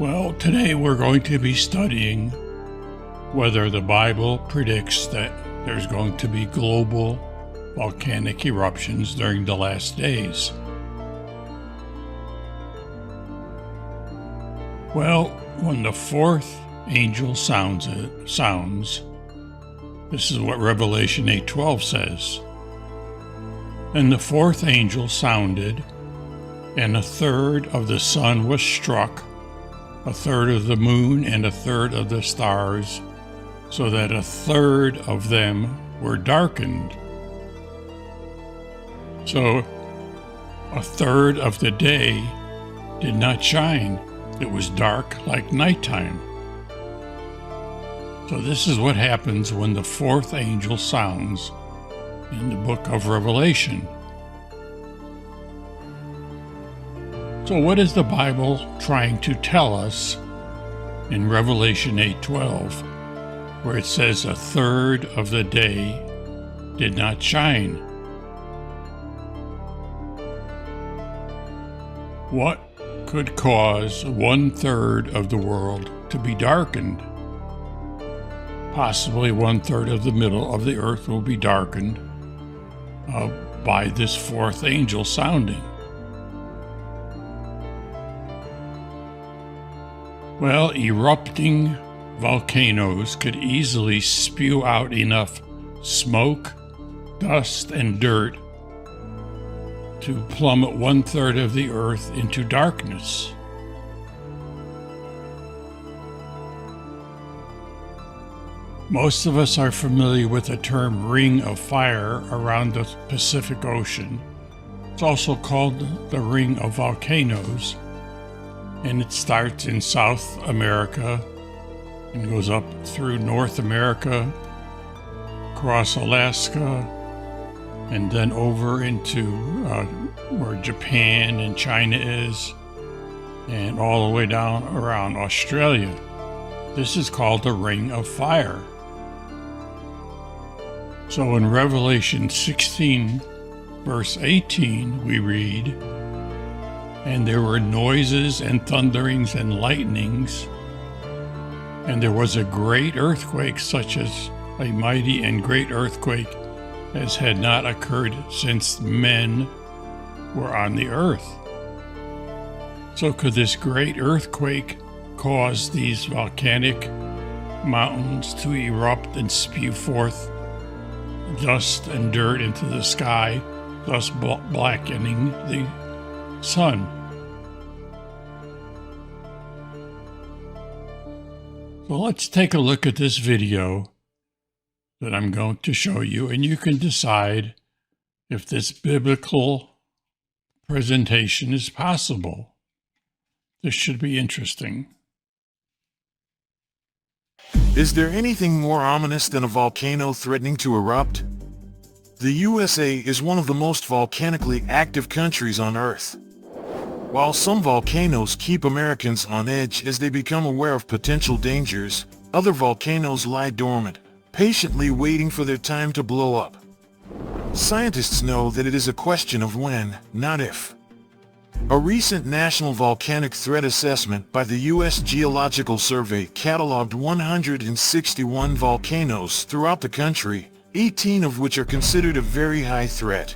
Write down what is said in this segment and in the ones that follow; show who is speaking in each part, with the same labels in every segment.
Speaker 1: Well, today we're going to be studying whether the Bible predicts that there's going to be global volcanic eruptions during the last days. Well, when the fourth angel sounds, this is what Revelation 8:12 says. And the fourth angel sounded, and a third of the sun was struck, a third of the moon, and a third of the stars, so that a third of them were darkened. So a third of the day did not shine. It was dark like nighttime. So this is what happens when the fourth angel sounds in the book of Revelation. So what is the Bible trying to tell us in Revelation 8:12, where it says a third of the day did not shine? What could cause 1/3 of the world to be darkened? Possibly 1/3 of the middle of the earth will be darkened by this fourth angel sounding. Well, erupting volcanoes could easily spew out enough smoke, dust, and dirt to plummet 1/3 of the earth into darkness. Most of us are familiar with the term ring of fire around the Pacific Ocean. It's also called the ring of volcanoes, and it starts in South America and goes up through North America, across Alaska, and then over into where Japan and China is, and all the way down around Australia. This is called the Ring of Fire. So in Revelation 16, verse 18, we read, "And there were noises and thunderings and lightnings, and there was a great earthquake, such as a mighty and great earthquake as had not occurred since men were on the earth." So could this great earthquake cause these volcanic mountains to erupt and spew forth dust and dirt into the sky, thus blackening the sun? So let's take a look at this video that I'm going to show you, and you can decide if this biblical presentation is possible. This should be interesting.
Speaker 2: Is there anything more ominous than a volcano threatening to erupt? The USA is one of the most volcanically active countries on Earth. While some volcanoes keep Americans on edge as they become aware of potential dangers, other volcanoes lie dormant, patiently waiting for their time to blow up. Scientists know that it is a question of when, not if. A recent National Volcanic Threat Assessment by the U.S. Geological Survey cataloged 161 volcanoes throughout the country, 18 of which are considered a very high threat.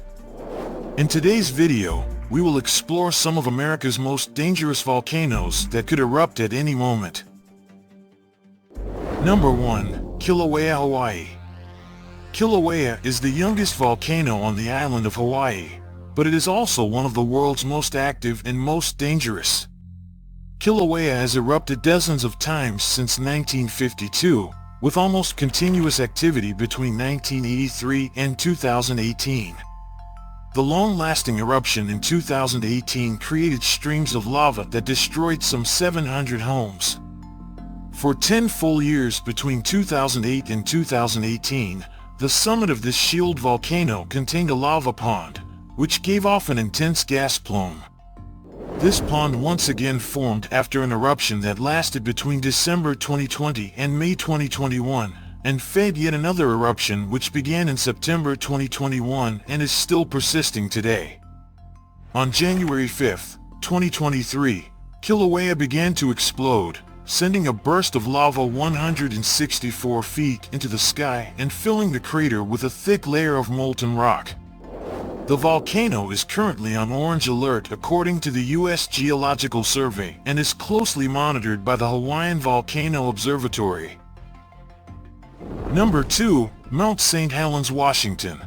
Speaker 2: In today's video, we will explore some of America's most dangerous volcanoes that could erupt at any moment. Number 1. Kilauea, Hawaii. Kilauea is the youngest volcano on the island of Hawaii, but it is also one of the world's most active and most dangerous. Kilauea has erupted dozens of times since 1952, with almost continuous activity between 1983 and 2018. The long-lasting eruption in 2018 created streams of lava that destroyed some 700 homes. For 10 full years between 2008 and 2018, the summit of this shield volcano contained a lava pond, which gave off an intense gas plume. This pond once again formed after an eruption that lasted between December 2020 and May 2021, and fed yet another eruption which began in September 2021 and is still persisting today. On January 5, 2023, Kilauea began to explode, sending a burst of lava 164 feet into the sky and filling the crater with a thick layer of molten rock. The volcano is currently on orange alert according to the U.S. Geological Survey and is closely monitored by the Hawaiian Volcano Observatory. Number 2. Mount St. Helens, Washington.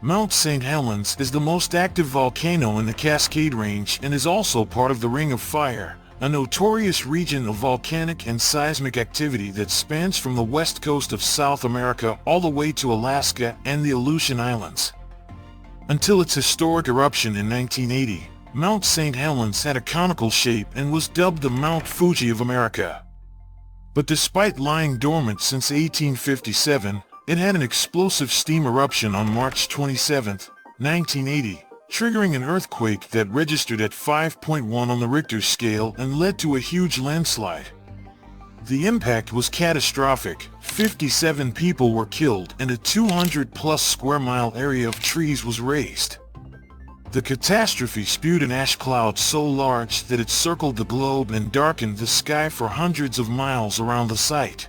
Speaker 2: Mount St. Helens is the most active volcano in the Cascade Range and is also part of the Ring of Fire, a notorious region of volcanic and seismic activity that spans from the west coast of South America all the way to Alaska and the Aleutian Islands. Until its historic eruption in 1980, Mount St. Helens had a conical shape and was dubbed the Mount Fuji of America. But despite lying dormant since 1857, it had an explosive steam eruption on March 27, 1980, triggering an earthquake that registered at 5.1 on the Richter scale and led to a huge landslide. The impact was catastrophic. 57 people were killed and a 200-plus square mile area of trees was razed. The catastrophe spewed an ash cloud so large that it circled the globe and darkened the sky for hundreds of miles around the site.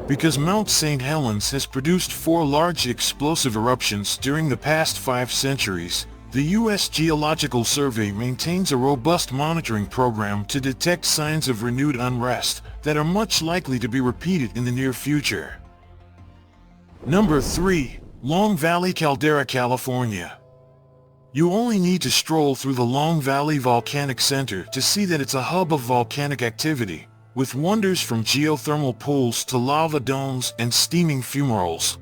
Speaker 2: Because Mount St. Helens has produced 4 large explosive eruptions during the past 5 centuries, the U.S. Geological Survey maintains a robust monitoring program to detect signs of renewed unrest that are much likely to be repeated in the near future. Number 3. Long Valley Caldera, California. You only need to stroll through the Long Valley Volcanic Center to see that it's a hub of volcanic activity, with wonders from geothermal pools to lava domes and steaming fumaroles.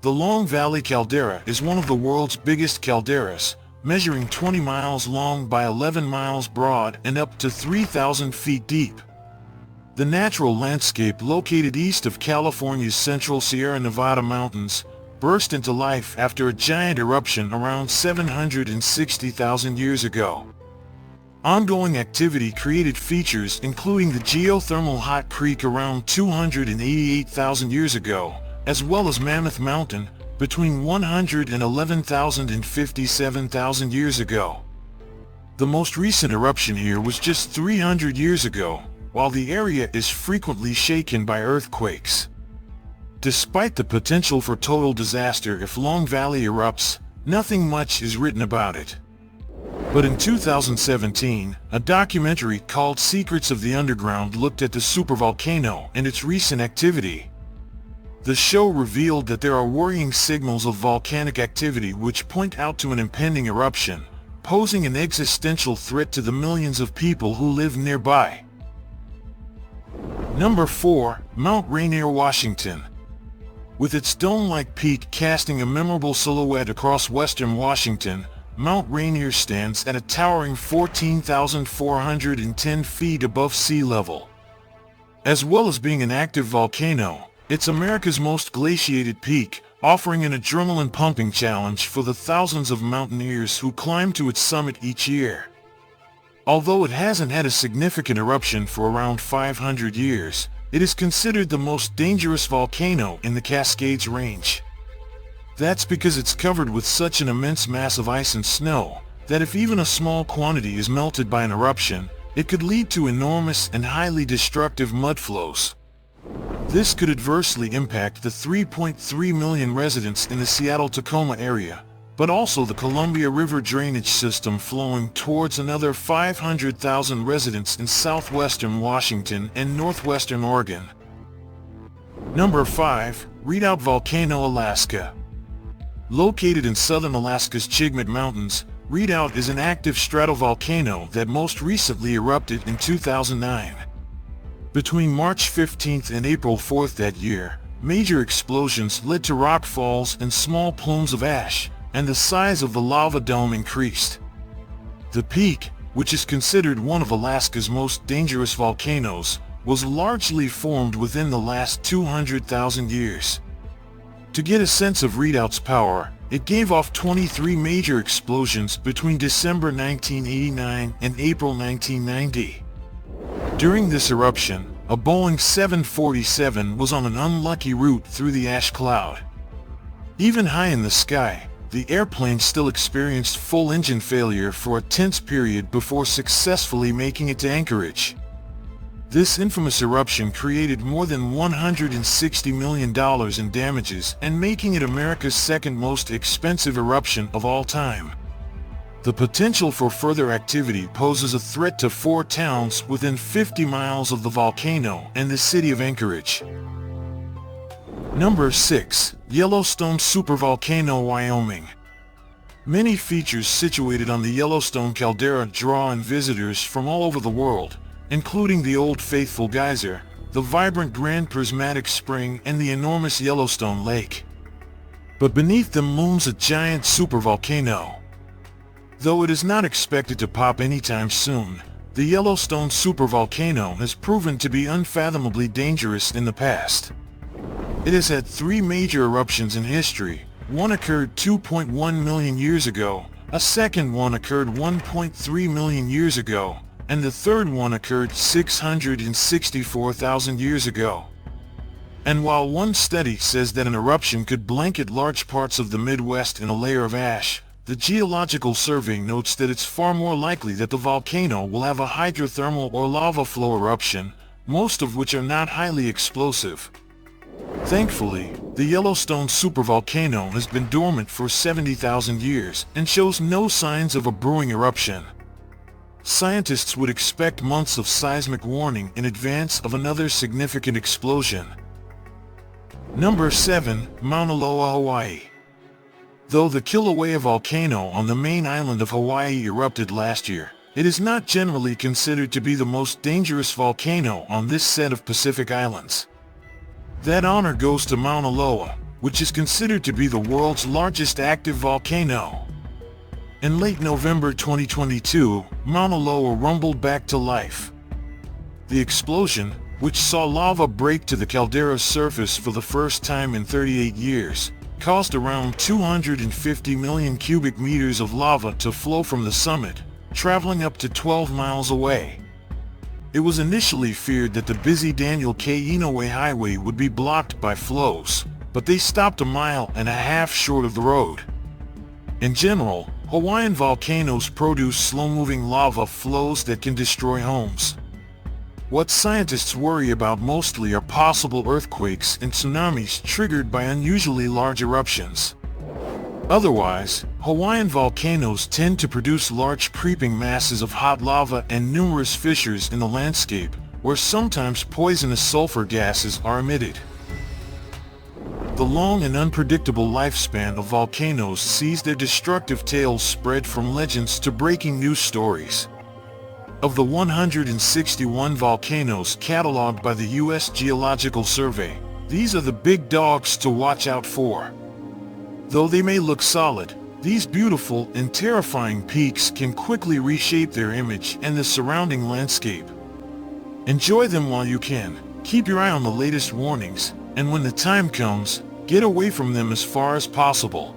Speaker 2: The Long Valley Caldera is one of the world's biggest calderas, measuring 20 miles long by 11 miles broad and up to 3,000 feet deep. The natural landscape located east of California's central Sierra Nevada mountains burst into life after a giant eruption around 760,000 years ago. Ongoing activity created features including the geothermal Hot Creek around 288,000 years ago, as well as Mammoth Mountain between 111,000 and 57,000 years ago. The most recent eruption here was just 300 years ago, while the area is frequently shaken by earthquakes. Despite the potential for total disaster if Long Valley erupts, nothing much is written about it. But in 2017, a documentary called Secrets of the Underground looked at the supervolcano and its recent activity. The show revealed that there are worrying signals of volcanic activity which point out to an impending eruption, posing an existential threat to the millions of people who live nearby. Number 4. Mount Rainier, Washington. With its dome-like peak casting a memorable silhouette across western Washington, Mount Rainier stands at a towering 14,410 feet above sea level. As well as being an active volcano, it's America's most glaciated peak, offering an adrenaline-pumping challenge for the thousands of mountaineers who climb to its summit each year. Although it hasn't had a significant eruption for around 500 years, it is considered the most dangerous volcano in the Cascades Range. That's because it's covered with such an immense mass of ice and snow, that if even a small quantity is melted by an eruption, it could lead to enormous and highly destructive mudflows. This could adversely impact the 3.3 million residents in the Seattle-Tacoma area, but also the Columbia River drainage system flowing towards another 500,000 residents in southwestern Washington and northwestern Oregon. Number 5. Redoubt Volcano, Alaska. Located in southern Alaska's Chigmit Mountains, Redoubt is an active stratovolcano that most recently erupted in 2009. Between March 15th and April 4th that year, major explosions led to rock falls and small plumes of ash, and the size of the lava dome increased. The peak, which is considered one of Alaska's most dangerous volcanoes, was largely formed within the last 200,000 years. To get a sense of Redoubt's power, it gave off 23 major explosions between December 1989 and April 1990. During this eruption, a Boeing 747 was on an unlucky route through the ash cloud. Even high in the sky, the airplane still experienced full engine failure for a tense period before successfully making it to Anchorage. This infamous eruption created more than $160 million in damages and making it America's second most expensive eruption of all time. The potential for further activity poses a threat to 4 towns within 50 miles of the volcano and the city of Anchorage. Number 6. Yellowstone Supervolcano, Wyoming. Many features situated on the Yellowstone caldera draw in visitors from all over the world, including the Old Faithful Geyser, the vibrant Grand Prismatic Spring, and the enormous Yellowstone Lake. But beneath them looms a giant supervolcano. Though it is not expected to pop anytime soon, the Yellowstone supervolcano has proven to be unfathomably dangerous in the past. It has had 3 major eruptions in history. One occurred 2.1 million years ago, a second one occurred 1.3 million years ago, and the third one occurred 664,000 years ago. And while one study says that an eruption could blanket large parts of the Midwest in a layer of ash, the Geological Survey notes that it's far more likely that the volcano will have a hydrothermal or lava flow eruption, most of which are not highly explosive. Thankfully, the Yellowstone supervolcano has been dormant for 70,000 years and shows no signs of a brewing eruption. Scientists would expect months of seismic warning in advance of another significant explosion. Number 7. Mauna Loa, Hawaii. Though the Kilauea volcano on the main island of Hawaii erupted last year, it is not generally considered to be the most dangerous volcano on this set of Pacific islands. That honor goes to Mauna Loa, which is considered to be the world's largest active volcano. In late November 2022, Mauna Loa rumbled back to life. The explosion, which saw lava break to the caldera's surface for the first time in 38 years, caused around 250 million cubic meters of lava to flow from the summit, traveling up to 12 miles away. It was initially feared that the busy Daniel K. Inouye Highway would be blocked by flows, but they stopped 1.5 miles short of the road. In general, Hawaiian volcanoes produce slow-moving lava flows that can destroy homes. What scientists worry about mostly are possible earthquakes and tsunamis triggered by unusually large eruptions. Otherwise, Hawaiian volcanoes tend to produce large creeping masses of hot lava and numerous fissures in the landscape, where sometimes poisonous sulfur gases are emitted. The long and unpredictable lifespan of volcanoes sees their destructive tales spread from legends to breaking news stories. Of the 161 volcanoes cataloged by the U.S. Geological Survey, these are the big dogs to watch out for. Though they may look solid, these beautiful and terrifying peaks can quickly reshape their image and the surrounding landscape. Enjoy them while you can, keep your eye on the latest warnings, and when the time comes, get away from them as far as possible.